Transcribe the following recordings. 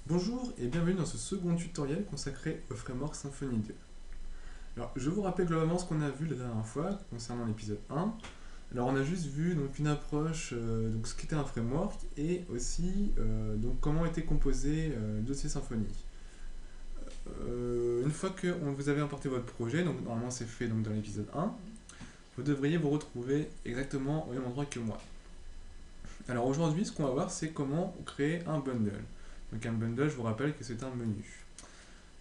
Bonjour et bienvenue dans ce second tutoriel consacré au framework Symfony 2. Alors, je vous rappelle globalement ce qu'on a vu la dernière fois concernant l'épisode 1. Alors, on a juste vu donc, une approche, donc ce qu'était un framework et aussi donc, comment était composé le dossier Symfony. Une fois que vous avez importé votre projet, donc normalement c'est fait donc, dans l'épisode 1, vous devriez vous retrouver exactement au même endroit que moi. Alors aujourd'hui, ce qu'on va voir, c'est comment créer un bundle. Donc un bundle, je vous rappelle que c'est un menu.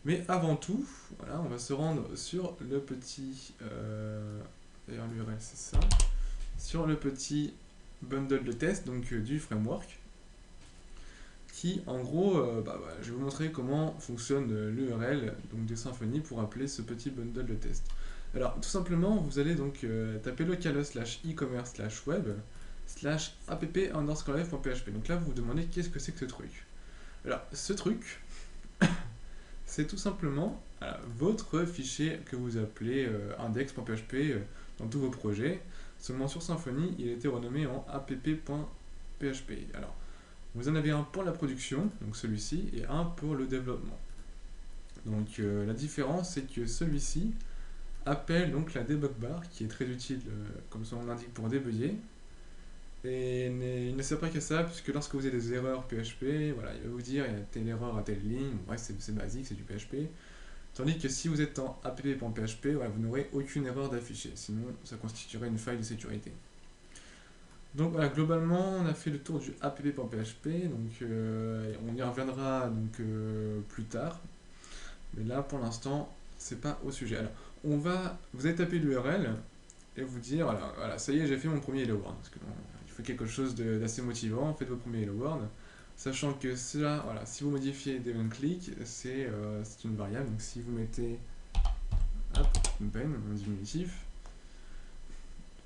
Mais avant tout, voilà, on va se rendre sur le petit. D'ailleurs, l'URL c'est ça. Sur le petit bundle de test donc, du framework. Qui, en gros, je vais vous montrer comment fonctionne l'URL de Symfony pour appeler ce petit bundle de test. Alors, tout simplement, vous allez donc taper localhost slash e-commerce slash web slash app underscore live.php. Donc là, vous vous demandez qu'est-ce que c'est que ce truc. Alors, ce truc, c'est tout simplement votre fichier que vous appelez index.php dans tous vos projets. Seulement sur Symfony, il a été renommé en app.php. Alors, vous en avez un pour la production, donc celui-ci, et un pour le développement. Donc la différence, c'est que celui-ci appelle donc la debug bar, qui est très utile, comme son nom l'indique, pour débugger. Et il ne sert pas qu'à ça, puisque lorsque vous avez des erreurs PHP, voilà, il va vous dire il y a telle erreur à telle ligne, bref, c'est basique, c'est du PHP. Tandis que si vous êtes en app.php, voilà, vous n'aurez aucune erreur d'afficher, sinon ça constituerait une faille de sécurité. Donc voilà, globalement, on a fait le tour du app.php, donc on y reviendra plus tard. Mais là, pour l'instant, c'est pas au sujet. Alors, vous allez taper l'URL et vous dire, voilà, ça y est, j'ai fait mon premier Hello World. Parce que bon, il faut quelque chose d'assez motivant, faites vos premiers Hello World. Sachant que cela, voilà, si vous modifiez event click, c'est une variable. Donc si vous mettez ben en diminutif,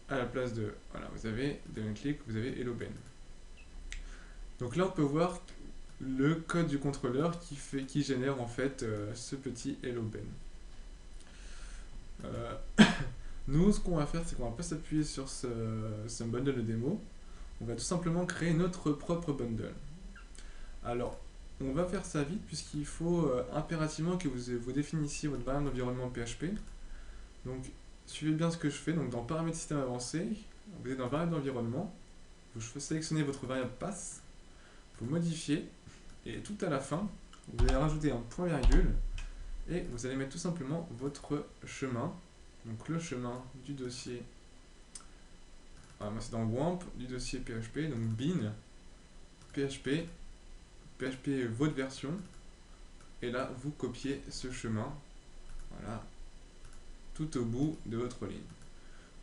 à la place de, voilà, vous avez event click, vous avez hello ben. Donc là, on peut voir le code du contrôleur qui génère en fait ce petit hello ben. Nous, ce qu'on va faire, c'est qu'on va pas s'appuyer sur ce bundle de démo. On va tout simplement créer notre propre bundle. Alors, on va faire ça vite puisqu'il faut impérativement que vous définissiez votre variable d'environnement PHP. Donc, suivez bien ce que je fais. Donc, dans paramètres système avancé, vous êtes dans variable d'environnement. Vous sélectionnez votre variable pass, vous modifiez, et tout à la fin, vous allez rajouter un point virgule et vous allez mettre tout simplement votre chemin. Donc, le chemin du dossier. Moi, c'est dans WAMP du dossier PHP. Donc, bin PHP votre version, et là vous copiez ce chemin, voilà, tout au bout de votre ligne.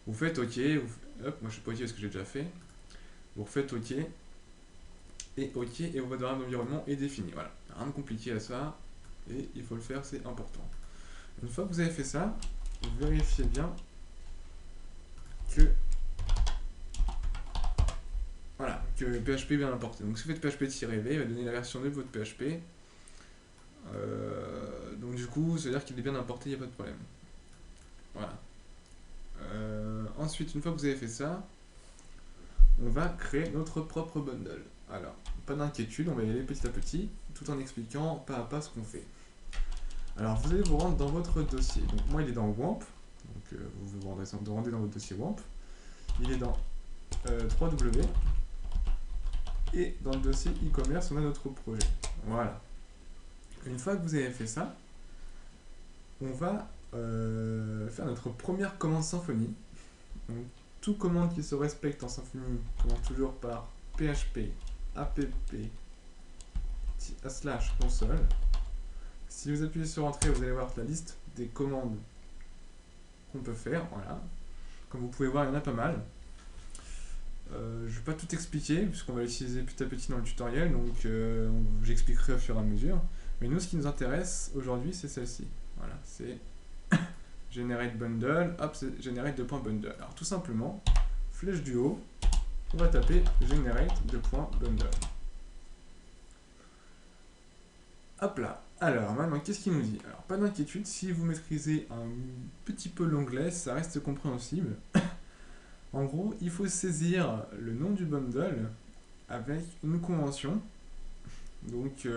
Vous faites OK, hop, moi je suis pas OK parce que j'ai déjà fait. Vous refaites OK, et OK, et votre variable d'environnement est définie. Voilà, rien de compliqué à ça, et il faut le faire, c'est important. Une fois que vous avez fait ça, vous vérifiez bien que voilà, que PHP est bien importé. Donc si vous faites PHP-v, il va donner la version de votre PHP. Donc du coup, ça veut dire qu'il est bien importé, il n'y a pas de problème. Voilà. Ensuite, une fois que vous avez fait ça, on va créer notre propre bundle. Alors, pas d'inquiétude, on va y aller petit à petit, tout en expliquant pas à pas ce qu'on fait. Alors, vous allez vous rendre dans votre dossier. Donc, moi, il est dans WAMP. Donc, vous vous rendez dans votre dossier WAMP. Il est dans 3W. Et dans le dossier e-commerce, on a notre projet. Voilà. Une fois que vous avez fait ça, on va faire notre première commande Symfony. Donc, toute commande qui se respecte en Symfony commence toujours par php app /console. Si vous appuyez sur Entrée, vous allez voir la liste des commandes qu'on peut faire. Voilà. Comme vous pouvez voir, il y en a pas mal. Je ne vais pas tout expliquer, puisqu'on va l'utiliser petit à petit dans le tutoriel, donc j'expliquerai au fur et à mesure. Mais nous, ce qui nous intéresse aujourd'hui, c'est celle-ci. Voilà, c'est generate bundle, hop, c'est generate .bundle. Alors tout simplement, flèche du haut, on va taper generate .bundle. Hop là. Alors maintenant, qu'est-ce qu'il nous dit? Alors pas d'inquiétude, si vous maîtrisez un petit peu l'anglais, ça reste compréhensible. En gros, il faut saisir le nom du bundle avec une convention. Donc,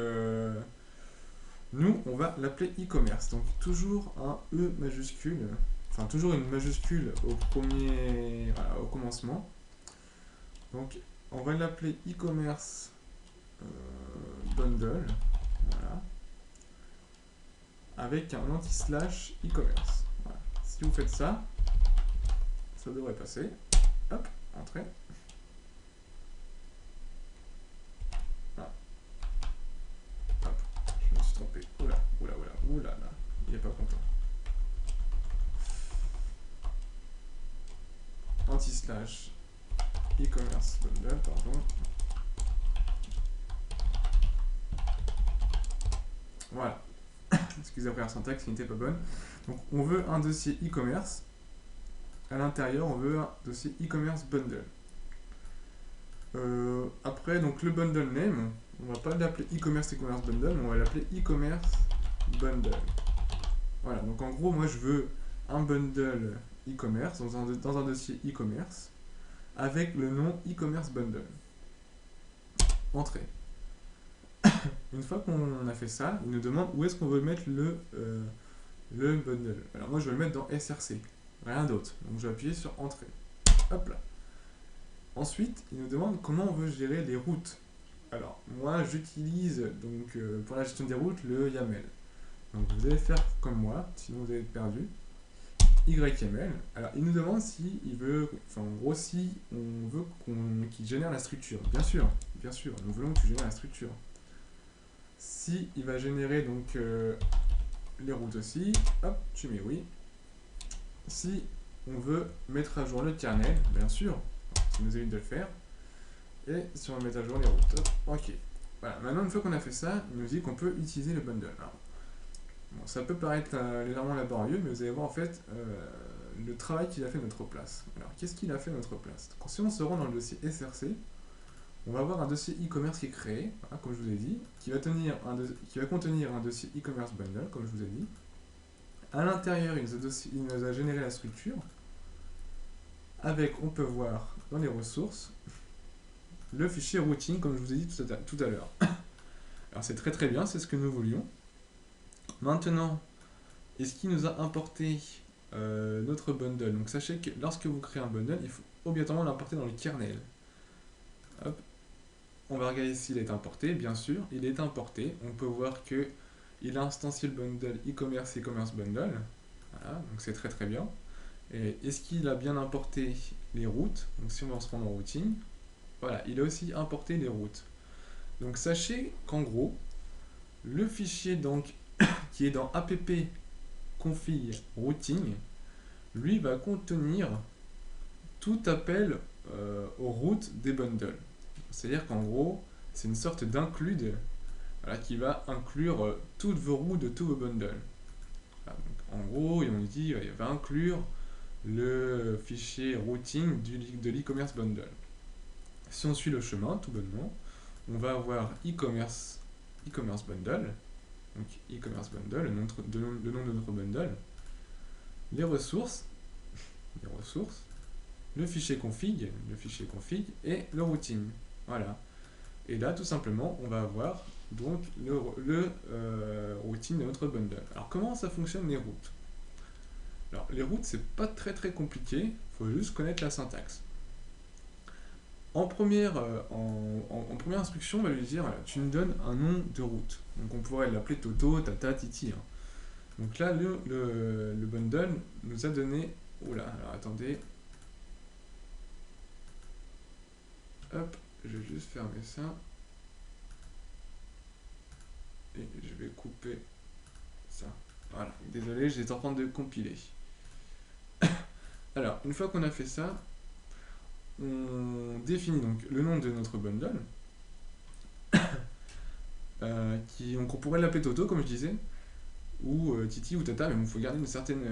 nous, on va l'appeler e-commerce. Donc, toujours un E majuscule, enfin, toujours une majuscule au premier, voilà, au commencement. Donc, on va l'appeler e-commerce bundle, voilà, avec un anti-slash e-commerce. Voilà. Si vous faites ça, ça devrait passer. Hop, entrée. Voilà. Hop, je me suis trompé. Oula, oula, oula, oula, là. Il est pas content. Anti-slash e-commerce bundle, pardon. Voilà. Excusez-moi, la syntaxe qui n'était pas bonne. Donc, on veut un dossier e-commerce. À l'intérieur, on veut un dossier e-commerce bundle. Après, donc le bundle name, on va pas l'appeler e-commerce bundle, mais on va l'appeler e-commerce bundle. Voilà, donc en gros, moi je veux un bundle e-commerce dans un dossier e-commerce avec le nom e-commerce bundle. Entrée. Une fois qu'on a fait ça, il nous demande où est-ce qu'on veut mettre le bundle. Alors moi je vais le mettre dans SRC, rien d'autre. Donc je vais appuyer sur entrée. Hop là. Ensuite, il nous demande comment on veut gérer les routes. Alors, moi, j'utilise donc pour la gestion des routes le YAML. Donc, vous allez faire comme moi, sinon vous allez être perdu. YAML. Alors, il nous demande si il veut, enfin, en gros, si on veut qu'il génère la structure. Bien sûr, nous voulons que tu génères la structure. Si il va générer donc les routes aussi, hop, tu mets oui. Si on veut mettre à jour le kernel, bien sûr, ça nous évite de le faire. Et si on met à jour les routes, ok. Voilà, maintenant une fois qu'on a fait ça, il nous dit qu'on peut utiliser le bundle. Alors, bon, ça peut paraître légèrement laborieux, mais vous allez voir en fait le travail qu'il a fait à notre place. Alors, qu'est-ce qu'il a fait à notre place? Donc, si on se rend dans le dossier SRC, on va avoir un dossier e-commerce qui est créé, voilà, comme je vous ai dit, qui va contenir un dossier e-commerce bundle, comme je vous ai dit. À l'intérieur, il nous a généré la structure. Avec, on peut voir dans les ressources, le fichier routing, comme je vous ai dit tout à l'heure. Alors c'est très très bien, c'est ce que nous voulions. Maintenant, est-ce qu'il nous a importé notre bundle? Donc sachez que lorsque vous créez un bundle, il faut obligatoirement l'importer dans le kernel. Hop. On va regarder s'il est importé, bien sûr, il est importé. On peut voir que il a instancié le bundle e-commerce bundle. Voilà, donc c'est très très bien. Et est-ce qu'il a bien importé les routes? Donc si on va se rendre en routing, voilà, il a aussi importé les routes. Donc sachez qu'en gros, le fichier donc, qui est dans app config routing, lui va contenir tout appel aux routes des bundles. C'est-à-dire qu'en gros, c'est une sorte d'include voilà, qui va inclure toutes vos routes de tous vos bundles. Voilà, donc, en gros, on nous dit il va inclure le fichier routing de l'e-commerce bundle. Si on suit le chemin, tout bonnement, on va avoir e-commerce bundle, donc e-commerce bundle, le nom de notre bundle, les ressources, le fichier config et le routing. Voilà. Et là, tout simplement, on va avoir donc le routing de notre bundle. Alors, comment ça fonctionne les routes? Alors, les routes, c'est pas très très compliqué, il faut juste connaître la syntaxe. En première instruction, on va lui dire tu me donnes un nom de route. Donc on pourrait l'appeler Toto, Tata, Titi. Hein. Donc là, le bundle nous a donné. Oula, alors attendez. Hop, je vais juste fermer ça. Et je vais couper ça. Voilà, désolé, j'étais en train de compiler. Alors, une fois qu'on a fait ça, on définit donc le nom de notre bundle. Donc on pourrait l'appeler Toto, comme je disais, ou Titi ou Tata, mais il faut garder une certaine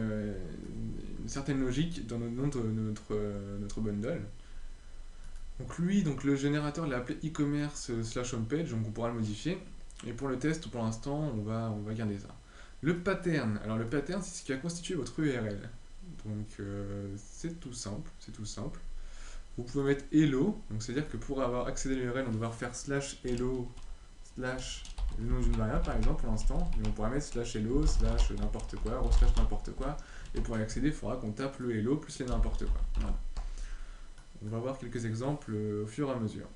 logique dans le nom de notre bundle. Donc lui, le générateur l'a appelé e-commerce / homepage, donc on pourra le modifier. Et pour le test, pour l'instant, on va garder ça. Le pattern, alors le pattern, c'est ce qui a constitué votre URL. Donc c'est tout simple, Vous pouvez mettre hello, donc c'est-à-dire que pour avoir accédé à l'URL, on doit faire /hello slash le nom d'une variable par exemple pour l'instant, mais on pourrait mettre slash hello, slash n'importe quoi, slash n'importe quoi, et pour y accéder, il faudra qu'on tape le hello plus les n'importe quoi. Voilà. On va voir quelques exemples au fur et à mesure.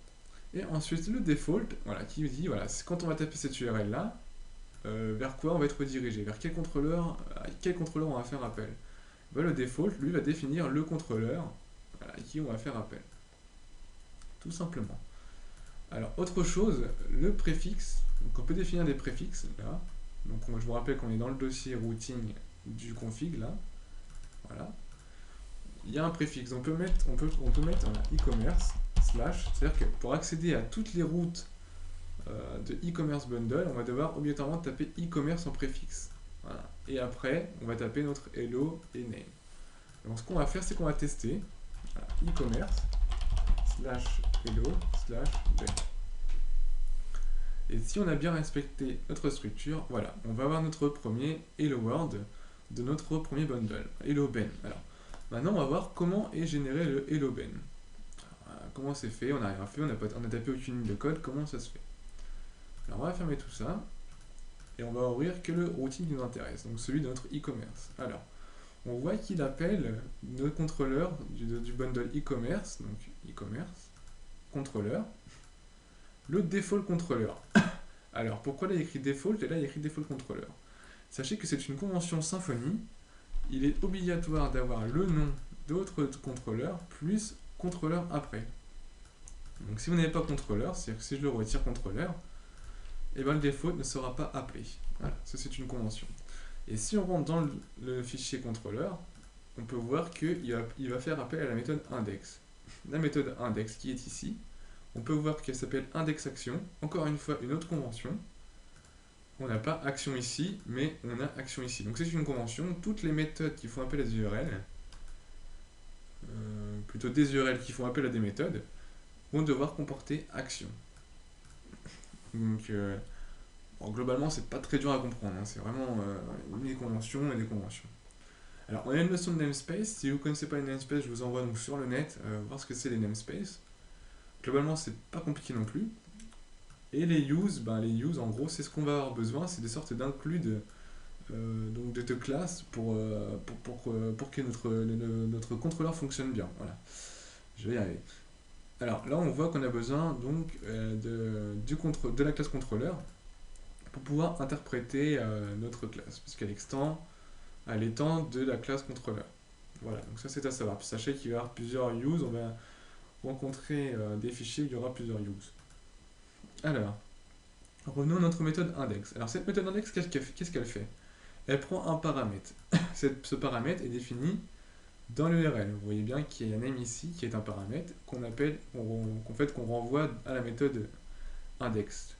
Et ensuite le default, voilà, qui dit, voilà, quand on va taper cette URL là, vers quoi on va être redirigé, vers quel contrôleur, à quel contrôleur on va faire appel. Ben, le default, lui, va définir le contrôleur à qui on va faire appel. Tout simplement. Alors, autre chose, le préfixe. Donc, on peut définir des préfixes, là. Donc, je vous rappelle qu'on est dans le dossier routing du config, là. Voilà. Il y a un préfixe. On peut mettre e-commerce, slash. C'est-à-dire que pour accéder à toutes les routes de e-commerce bundle, on va devoir obligatoirement taper e-commerce en préfixe. Voilà. Et après, on va taper notre hello et name. Donc, ce qu'on va faire, c'est qu'on va tester e-commerce slash hello slash ben. Et si on a bien respecté notre structure, voilà, on va avoir notre premier hello world de notre premier bundle, hello ben. Alors, maintenant, on va voir comment est généré le hello ben. Comment c'est fait, on n'a rien fait, on n'a tapé aucune ligne de code, comment ça se fait. Alors, on va fermer tout ça, et on va ouvrir que le routing qui nous intéresse, donc celui de notre e-commerce. Alors, on voit qu'il appelle le contrôleur du bundle e-commerce, donc e-commerce, contrôleur, le default contrôleur. Alors, pourquoi là il y a écrit default et là il y a écrit default contrôleur? Sachez que c'est une convention Symfony, il est obligatoire d'avoir le nom d'autre contrôleur plus contrôleur après. Donc si vous n'avez pas contrôleur, c'est-à-dire que si je le retire contrôleur, et ben le default ne sera pas appelé. Voilà, ça c'est une convention. Et si on rentre dans le fichier contrôleur, on peut voir qu'il va faire appel à la méthode index. La méthode index qui est ici, on peut voir qu'elle s'appelle indexAction. Encore une fois, une autre convention. On n'a pas action ici, mais on a action ici. Donc c'est une convention. Toutes les méthodes qui font appel à des URL, plutôt des URL qui font appel à des méthodes, vont devoir comporter action. Donc bon, globalement, c'est pas très dur à comprendre. Hein. C'est vraiment des conventions et des conventions. Alors, on a une notion de namespace. Si vous ne connaissez pas une namespace, je vous envoie donc sur le net voir ce que c'est les namespaces. Globalement, c'est pas compliqué non plus. Et les use, en gros, c'est ce qu'on va avoir besoin. C'est des sortes d'includes de classes pour que notre contrôleur fonctionne bien. Voilà. Je vais y arriver. Alors là, on voit qu'on a besoin donc de la classe contrôleur pour pouvoir interpréter notre classe, puisqu'elle étend de la classe contrôleur. Voilà, donc ça c'est à savoir. Sachez qu'il va y avoir plusieurs use, on va rencontrer des fichiers où il y aura plusieurs use. Alors, revenons à notre méthode index. Alors cette méthode index, qu'est-ce qu'elle fait? Elle prend un paramètre. Ce paramètre est défini dans l'URL. Vous voyez bien qu'il y a un name ici qui est un paramètre qu'on renvoie à la méthode index.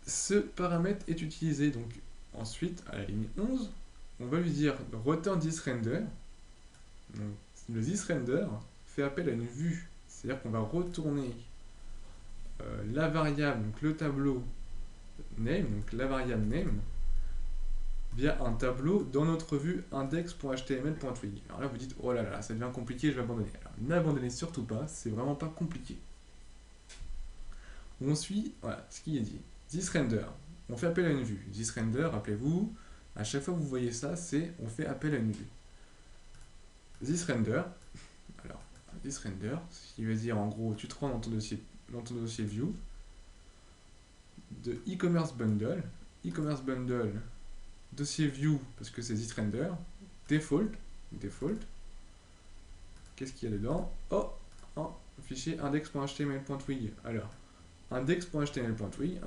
Ce paramètre est utilisé donc ensuite à la ligne 11. On va lui dire return thisRender. Donc, le thisRender fait appel à une vue, c'est-à-dire qu'on va retourner la variable, donc le tableau name, donc la variable name, via un tableau dans notre vue index.html.twig. Alors là, vous dites, oh là là, ça devient compliqué, je vais abandonner. Alors, n'abandonnez surtout pas, c'est vraiment pas compliqué. On suit, voilà, ce qui est dit. ThisRender, on fait appel à une vue. ThisRender, rappelez-vous, à chaque fois que vous voyez ça, c'est on fait appel à une vue. ThisRender, alors, ThisRender, ce qui veut dire en gros, tu te rends dans ton dossier view, de e-commerce bundle, dossier view, parce que c'est ThisRender, default, qu'est-ce qu'il y a dedans? Oh, fichier index.html.twig. Alors, index.html.twig.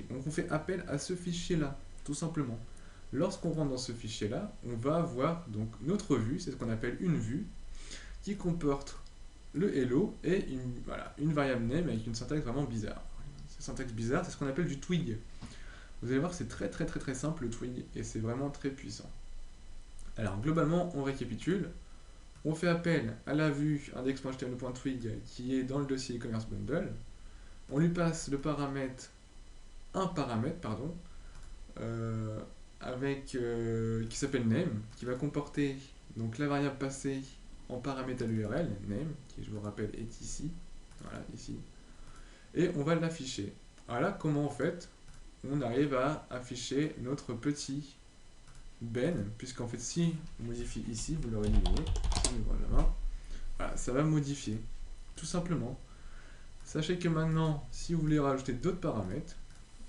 Donc on fait appel à ce fichier-là, tout simplement. Lorsqu'on rentre dans ce fichier-là, on va avoir donc notre vue, c'est ce qu'on appelle une vue, qui comporte le hello et une variable name avec une syntaxe vraiment bizarre. Cette syntaxe bizarre, c'est ce qu'on appelle du twig. Vous allez voir, c'est très simple le twig et c'est vraiment très puissant. Alors globalement, on récapitule. On fait appel à la vue index.html.twig qui est dans le dossier e-commerce bundle. On lui passe un paramètre, qui s'appelle name, qui va comporter donc la variable passée en paramètre à l'URL, name, qui je vous rappelle est ici, voilà, ici, et on va l'afficher. Voilà comment en fait on arrive à afficher notre petit ben, puisqu'en fait si on modifie ici, vous l'aurez deviné, si j'ouvre la main, voilà, ça va modifier, tout simplement. Sachez que maintenant, si vous voulez rajouter d'autres paramètres,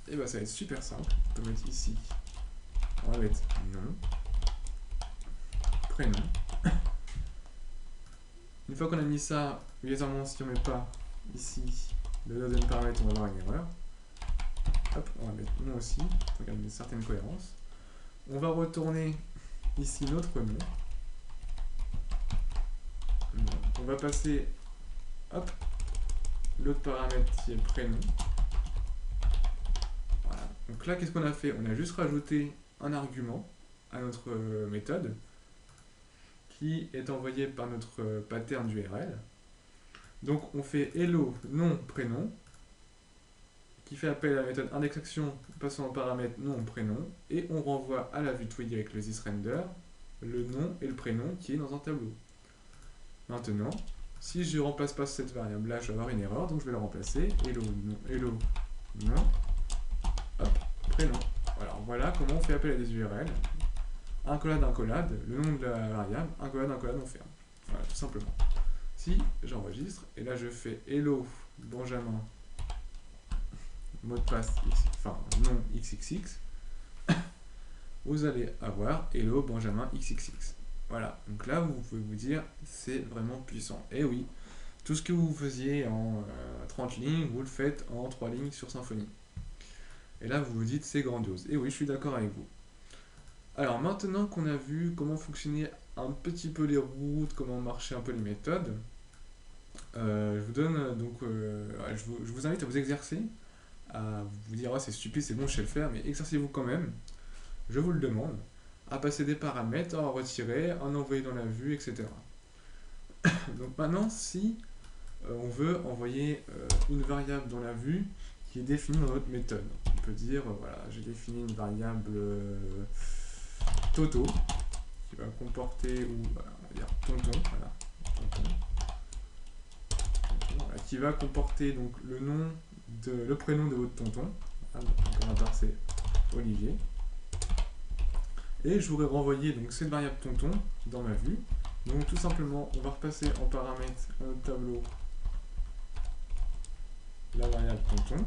et ben ça va être super simple. On peut mettre ici, on va mettre nom, prénom. Une fois qu'on a mis ça, obligatoirement si on ne met pas ici le deuxième paramètre, on va avoir une erreur. Hop, on va mettre nom aussi, pour garder une certaine cohérence. On va retourner ici notre nom. On va passer, hop, l'autre paramètre qui est prénom. Voilà. Donc là, qu'est-ce qu'on a fait? On a juste rajouté un argument à notre méthode qui est envoyé par notre pattern d'URL. Donc on fait hello nom prénom qui fait appel à la méthode indexation passant au paramètre nom prénom et on renvoie à la vue twig avec le thisRender le nom et le prénom qui est dans un tableau. Maintenant, si je ne remplace pas cette variable là, je vais avoir une erreur, donc je vais la remplacer hello nom hop, prénom. Alors voilà comment on fait appel à des URL. Incollade, le nom de la variable, incollade, on ferme. Voilà, tout simplement. Si j'enregistre, et là je fais hello Benjamin, mot de passe, enfin nom xxx, vous allez avoir hello Benjamin xxx. Voilà, donc là vous pouvez vous dire, c'est vraiment puissant. Et oui, tout ce que vous faisiez en 30 lignes, vous le faites en 3 lignes sur Symfony. Et là vous vous dites, c'est grandiose. Et oui, je suis d'accord avec vous. Alors maintenant qu'on a vu comment fonctionnaient un petit peu les routes, comment marchaient un peu les méthodes, je vous donne donc, je vous invite à vous exercer, à vous dire oh, c'est stupide, c'est bon, je sais le faire, mais exercez-vous quand même, je vous le demande, à passer des paramètres, à en retirer, à en envoyer dans la vue, etc. Donc maintenant, si on veut envoyer une variable dans la vue qui est définie dans notre méthode, on peut dire voilà, j'ai défini une variable Toto qui va comporter, ou voilà, on va dire tonton, voilà, tonton, voilà, qui va comporter donc le prénom de votre tonton. Voilà, donc on va passer Olivier. Et je voudrais renvoyer donc cette variable tonton dans ma vue. Donc tout simplement, on va repasser en paramètre dans notre tableau la variable tonton.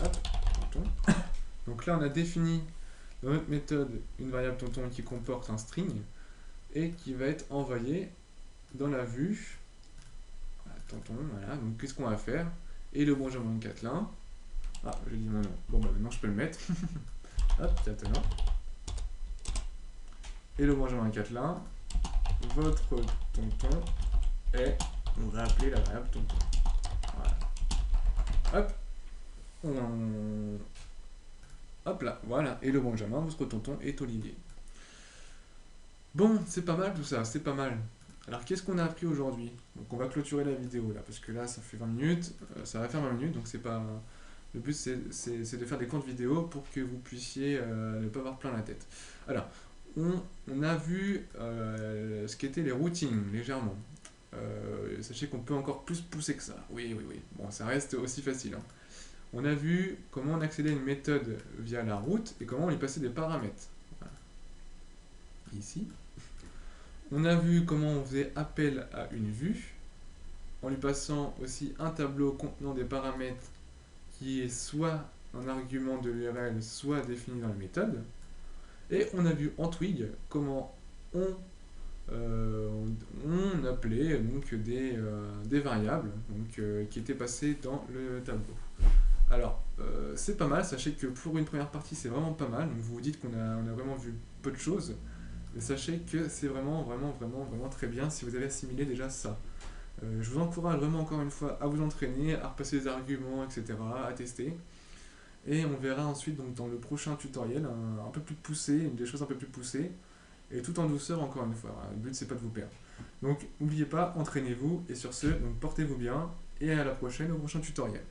Hop, tonton. Donc là, on a défini dans notre méthode une variable tonton qui comporte un string et qui va être envoyée dans la vue. Voilà, tonton, voilà. Donc qu'est-ce qu'on va faire? Et le Benjamin Catelin. Ah, j'ai dit mon nom. Bon, bah maintenant je peux le mettre. Hop, Catelin. Et le Benjamin Catelin. Votre tonton est. On va appeler la variable tonton. Voilà. Hop. Hop là, voilà. Et le Benjamin, votre tonton est Olivier. Bon, c'est pas mal tout ça, c'est pas mal. Alors qu'est-ce qu'on a appris aujourd'hui? Donc on va clôturer la vidéo là, parce que là ça fait 20 minutes, ça va faire 20 minutes, donc c'est pas... Le but c'est de faire des courtes vidéos pour que vous puissiez ne pas avoir plein la tête. Alors, on a vu ce qu'étaient les routines, légèrement. Sachez qu'on peut encore plus pousser que ça. Oui. Bon, ça reste aussi facile. Hein. On a vu comment on accédait à une méthode via la route et comment on y passait des paramètres. Voilà. Ici. On a vu comment on faisait appel à une vue en lui passant aussi un tableau contenant des paramètres qui est soit un argument de l'URL, soit défini dans la méthode. Et on a vu en Twig comment on appelait donc des variables donc, qui étaient passées dans le tableau. Alors, c'est pas mal, sachez que pour une première partie, c'est vraiment pas mal. Donc vous vous dites qu'on a vraiment vu peu de choses. Mais sachez que c'est vraiment très bien si vous avez assimilé déjà ça. Je vous encourage vraiment encore une fois à vous entraîner, à repasser des arguments, etc., à tester. Et on verra ensuite donc, dans le prochain tutoriel un peu plus poussé, des choses un peu plus poussées, et tout en douceur encore une fois. Le but c'est pas de vous perdre. Donc n'oubliez pas, entraînez-vous, et sur ce, donc portez-vous bien, et à la prochaine au prochain tutoriel.